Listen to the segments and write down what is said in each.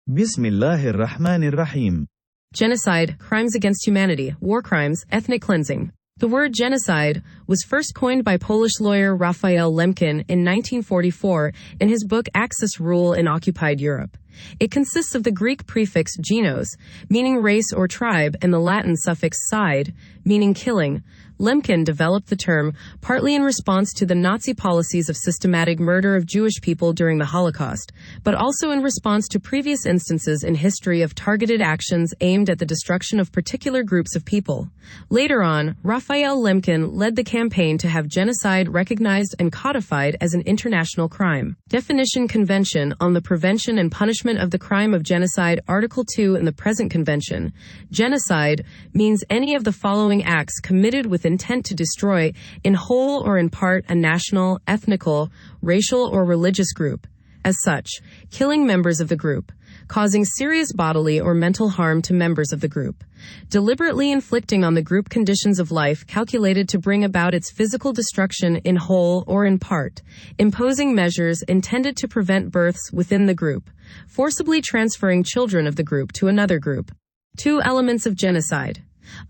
Bismillahirrahmanirrahim. Genocide, crimes against humanity, war crimes, ethnic cleansing. The word genocide was first coined by Polish lawyer Raphael Lemkin in 1944 in his book Axis Rule in Occupied Europe. It consists of the Greek prefix genos, meaning race or tribe, and the Latin suffix cide, meaning killing. Lemkin developed the term partly in response to the Nazi policies of systematic murder of Jewish people during the Holocaust, but also in response to previous instances in history of targeted actions aimed at the destruction of particular groups of people. Later on, Raphael Lemkin led the campaign to have genocide recognized and codified as an international crime. Definition: Convention on the Prevention and Punishment of the Crime of Genocide, Article 2 in the present convention. Genocide means any of the following acts committed with intent to destroy, in whole or in part, a national, ethnical, racial, or religious group. As such, killing members of the group, causing serious bodily or mental harm to members of the group, deliberately inflicting on the group conditions of life calculated to bring about its physical destruction in whole or in part, imposing measures intended to prevent births within the group, forcibly transferring children of the group to another group. 2 elements of genocide.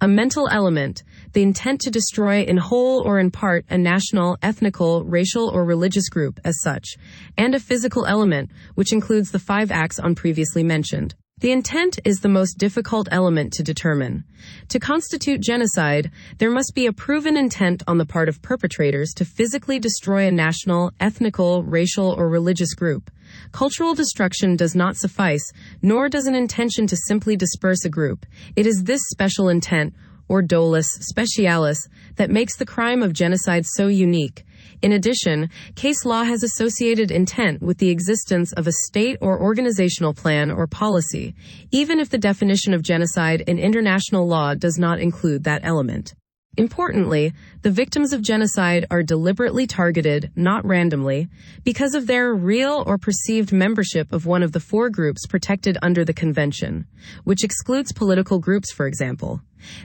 A mental element, the intent to destroy in whole or in part a national, ethnical, racial, or religious group as such, and a physical element, which includes the 5 acts on previously mentioned. The intent is the most difficult element to determine. To constitute genocide, there must be a proven intent on the part of perpetrators to physically destroy a national, ethnical, racial, or religious group. Cultural destruction does not suffice, nor does an intention to simply disperse a group. It is this special intent, or dolus specialis, that makes the crime of genocide so unique. In addition, case law has associated intent with the existence of a state or organizational plan or policy, even if the definition of genocide in international law does not include that element. Importantly, the victims of genocide are deliberately targeted, not randomly, because of their real or perceived membership of one of the 4 groups protected under the Convention, which excludes political groups, for example.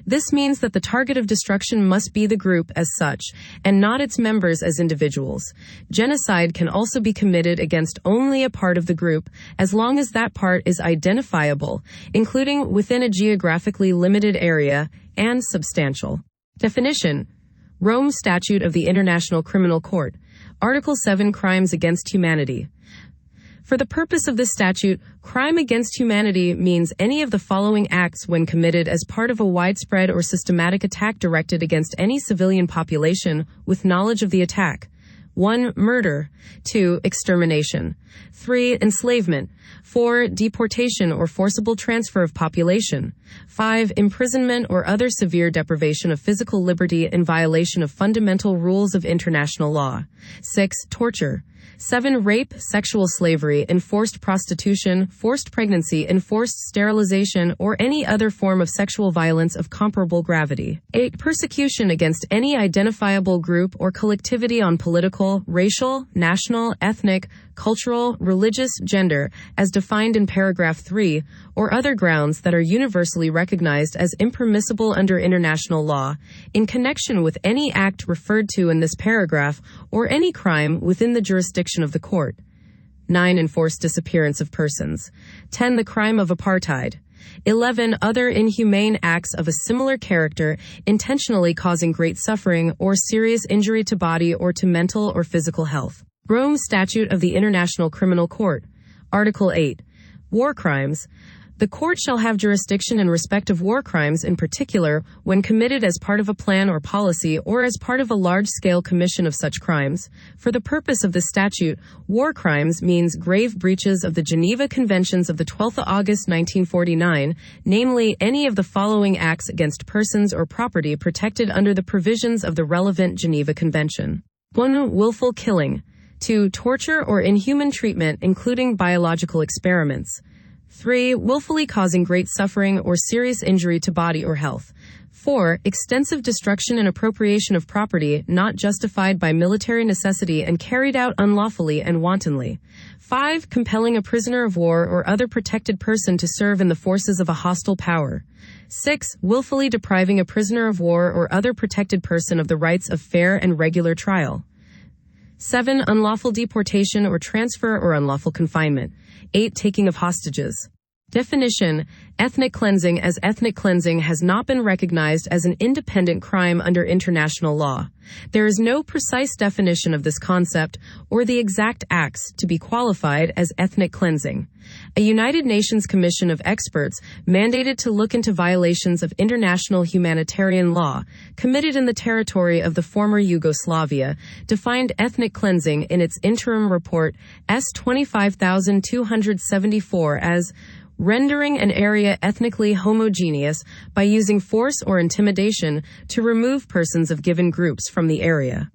This means that the target of destruction must be the group as such, and not its members as individuals. Genocide can also be committed against only a part of the group, as long as that part is identifiable, including within a geographically limited area, and substantial. Definition: Rome Statute of the International Criminal Court, Article 7, Crimes against Humanity. For the purpose of this statute, crime against humanity means any of the following acts when committed as part of a widespread or systematic attack directed against any civilian population with knowledge of the attack. 1. Murder. 2. Extermination. 3. Enslavement. 4. Deportation or forcible transfer of population. 5. Imprisonment or other severe deprivation of physical liberty in violation of fundamental rules of international law. 6. Torture. 7. Rape, sexual slavery, enforced prostitution, forced pregnancy, enforced sterilization, or any other form of sexual violence of comparable gravity. 8. Persecution against any identifiable group or collectivity on political, racial, national, ethnic, cultural, religious, gender, as defined in paragraph 3, or other grounds that are universally recognized as impermissible under international law, in connection with any act referred to in this paragraph, or any crime within the jurisdiction of the court. 9. Enforced disappearance of persons. 10. The crime of apartheid. 11. Other inhumane acts of a similar character, intentionally causing great suffering or serious injury to body or to mental or physical health. Rome Statute of the International Criminal Court, Article 8. War crimes. The court shall have jurisdiction in respect of war crimes in particular when committed as part of a plan or policy or as part of a large-scale commission of such crimes. For the purpose of this statute, war crimes means grave breaches of the Geneva Conventions of the 12th of August 1949, namely any of the following acts against persons or property protected under the provisions of the relevant Geneva Convention. 1. Willful killing. 2. Torture or inhuman treatment, including biological experiments. 3. Willfully causing great suffering or serious injury to body or health. 4. Extensive destruction and appropriation of property not justified by military necessity and carried out unlawfully and wantonly. 5. Compelling a prisoner of war or other protected person to serve in the forces of a hostile power. 6. Willfully depriving a prisoner of war or other protected person of the rights of fair and regular trial. 7. Unlawful deportation or transfer or unlawful confinement. 8. Taking of hostages. Definition: ethnic cleansing. As ethnic cleansing has not been recognized as an independent crime under international law, there is no precise definition of this concept or the exact acts to be qualified as ethnic cleansing. A United Nations Commission of Experts mandated to look into violations of international humanitarian law committed in the territory of the former Yugoslavia defined ethnic cleansing in its interim report S25274 as rendering an area ethnically homogeneous by using force or intimidation to remove persons of given groups from the area.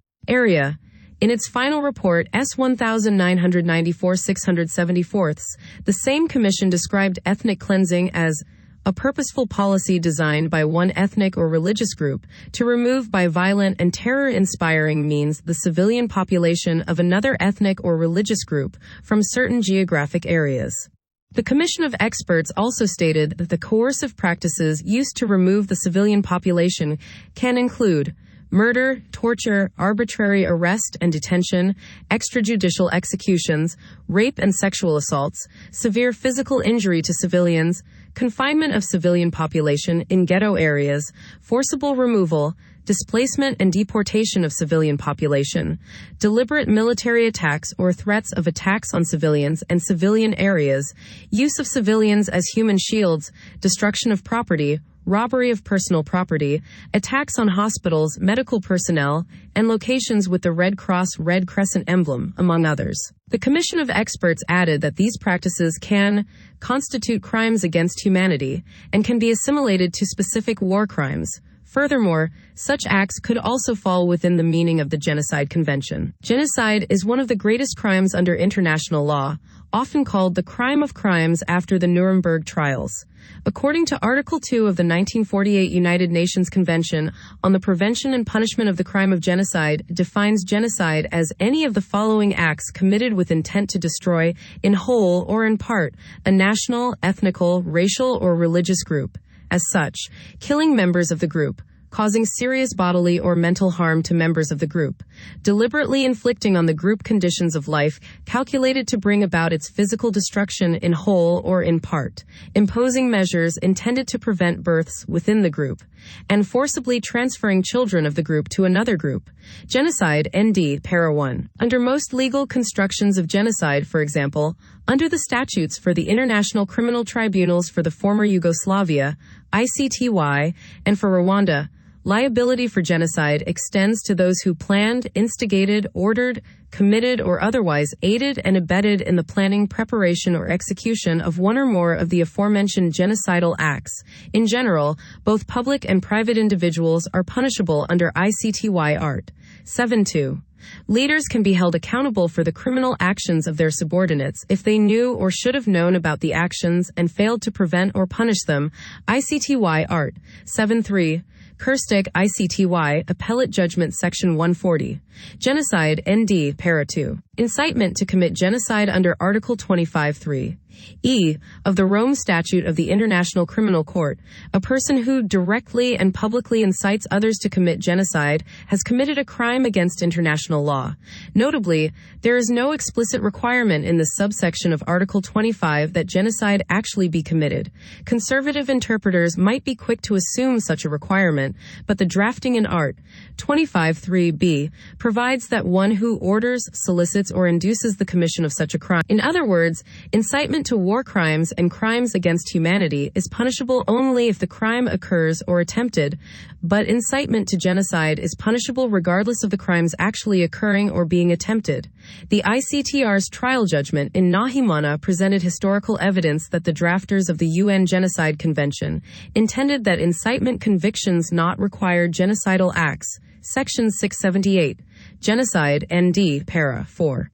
In its final report S1994-674, the same commission described ethnic cleansing as a purposeful policy designed by one ethnic or religious group to remove by violent and terror-inspiring means the civilian population of another ethnic or religious group from certain geographic areas. The Commission of Experts also stated that the coercive practices used to remove the civilian population can include murder, torture, arbitrary arrest and detention, extrajudicial executions, rape and sexual assaults, severe physical injury to civilians, confinement of civilian population in ghetto areas, forcible removal, displacement and deportation of civilian population, deliberate military attacks or threats of attacks on civilians and civilian areas, use of civilians as human shields, destruction of property, robbery of personal property, attacks on hospitals, medical personnel, and locations with the Red Cross Red Crescent emblem, among others. The Commission of Experts added that these practices can constitute crimes against humanity and can be assimilated to specific war crimes. Furthermore, such acts could also fall within the meaning of the Genocide Convention. Genocide is one of the greatest crimes under international law, often called the crime of crimes after the Nuremberg trials. According to Article 2 of the 1948 United Nations Convention on the Prevention and Punishment of the Crime of Genocide, defines genocide as any of the following acts committed with intent to destroy, in whole or in part, a national, ethnical, racial, or religious group. As such, killing members of the group, causing serious bodily or mental harm to members of the group, deliberately inflicting on the group conditions of life calculated to bring about its physical destruction in whole or in part, imposing measures intended to prevent births within the group, and forcibly transferring children of the group to another group. Genocide, ND, Para 1. Under most legal constructions of genocide, for example, under the statutes for the International Criminal Tribunals for the former Yugoslavia, ICTY, and for Rwanda, liability for genocide extends to those who planned, instigated, ordered, committed, or otherwise aided and abetted in the planning, preparation, or execution of one or more of the aforementioned genocidal acts. In general, both public and private individuals are punishable under ICTY Art. 7.2. Leaders can be held accountable for the criminal actions of their subordinates if they knew or should have known about the actions and failed to prevent or punish them. ICTY Art. 7.3. Kirstic, ICTY, Appellate Judgment Section 140. Genocide, ND, Para 2. Incitement to commit genocide under Article 25(3) (e) of the Rome Statute of the International Criminal Court. A person who directly and publicly incites others to commit genocide has committed a crime against international law. Notably, there is no explicit requirement in this subsection of Article 25 that genocide actually be committed. Conservative interpreters might be quick to assume such a requirement, but the drafting in Art. 25(3)(b) provides that one who orders, solicits, or induces the commission of such a crime. In other words, incitement to war crimes and crimes against humanity is punishable only if the crime occurs or attempted, but incitement to genocide is punishable regardless of the crimes actually occurring or being attempted. The ICTR's trial judgment in Nahimana presented historical evidence that the drafters of the UN Genocide Convention intended that incitement convictions not require genocidal acts. Section 678. Genocide, ND, Para 4.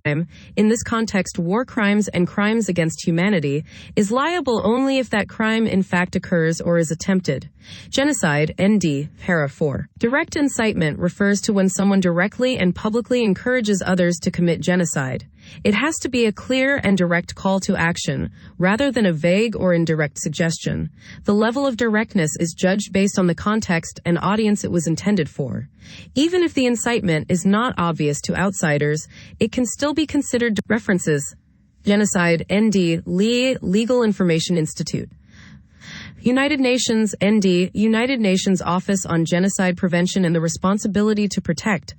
In this context, war crimes and crimes against humanity is liable only if that crime in fact occurs or is attempted. Genocide, ND, Para 4. Direct incitement refers to when someone directly and publicly encourages others to commit genocide. It has to be a clear and direct call to action, rather than a vague or indirect suggestion. The level of directness is judged based on the context and audience it was intended for. Even if the incitement is not obvious to outsiders, it can still be considered references. Genocide, ND, Legal Information Institute. United Nations, ND, United Nations Office on Genocide Prevention and the Responsibility to Protect.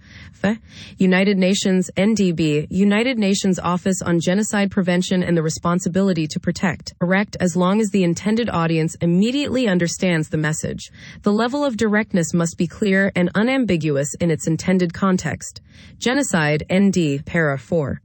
United Nations, NDB, United Nations Office on Genocide Prevention and the Responsibility to Protect. Correct, as long as the intended audience immediately understands the message. The level of directness must be clear and unambiguous in its intended context. Genocide, ND, para 4.